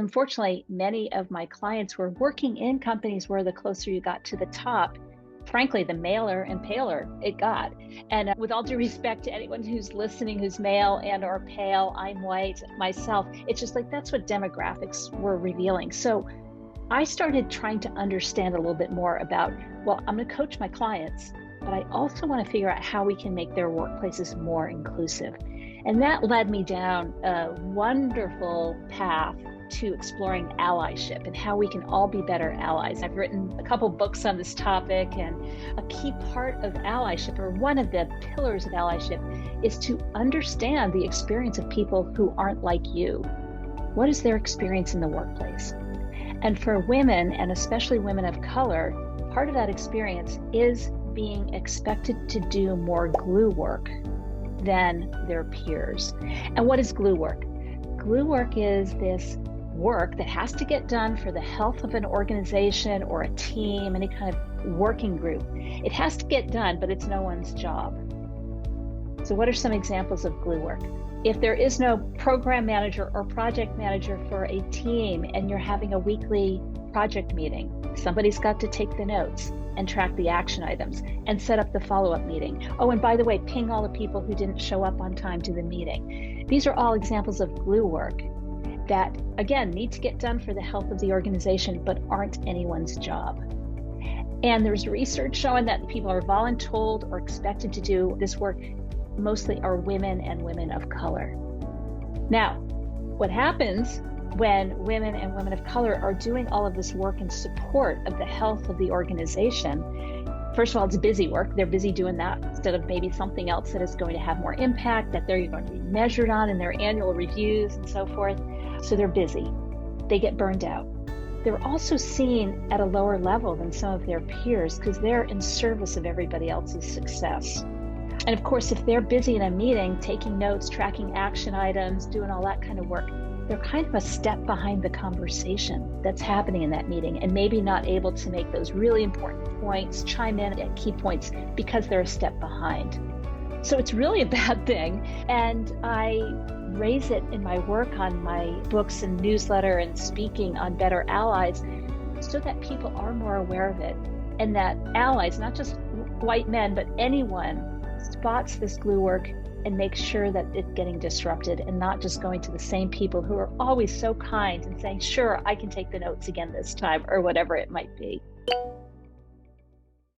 Unfortunately, many of my clients were working in companies where the closer you got to the top, frankly, the maler and paler it got. And with all due respect to anyone who's listening, who's male and or pale, I'm white myself, it's just like that's what demographics were revealing. So I started trying to understand a little bit more about, well, I'm going to coach my clients, but I also want to figure out how we can make their workplaces more inclusive. And that led me down a wonderful path to exploring allyship and how we can all be better allies. I've written a couple books on this topic, and a key part of allyship, or one of the pillars of allyship, is to understand the experience of people who aren't like you. What is their experience in the workplace? And for women, and especially women of color, part of that experience is being expected to do more glue work than their peers. And what is glue work? Glue work is this work that has to get done for the health of an organization or a team, any kind of working group. It has to get done, but it's no one's job. So what are some examples of glue work? If there is no program manager or project manager for a team and you're having a weekly project meeting, somebody's got to take the notes and track the action items and set up the follow-up meeting. Oh, and by the way, ping all the people who didn't show up on time to the meeting. These are all examples of glue work that, again, need to get done for the health of the organization, but aren't anyone's job. And there's research showing that people are voluntold or expected to do this work mostly are women and women of color. Now, what happens when women and women of color are doing all of this work in support of the health of the organization? First of all, it's busy work. They're busy doing that instead of maybe something else that is going to have more impact, that they're going to be measured on in their annual reviews and so forth. So they're busy. They get burned out. They're also seen at a lower level than some of their peers because they're in service of everybody else's success. And of course, if they're busy in a meeting, taking notes, tracking action items, doing all that kind of work, they're kind of a step behind the conversation that's happening in that meeting and maybe not able to make those really important points, chime in at key points because they're a step behind. So it's really a bad thing. And I raise it in my work on my books and newsletter and speaking on Better Allies so that people are more aware of it, and that allies, not just white men, but anyone, spots this glue work and makes sure that it's getting disrupted and not just going to the same people who are always so kind and saying, sure, I can take the notes again this time, or whatever it might be.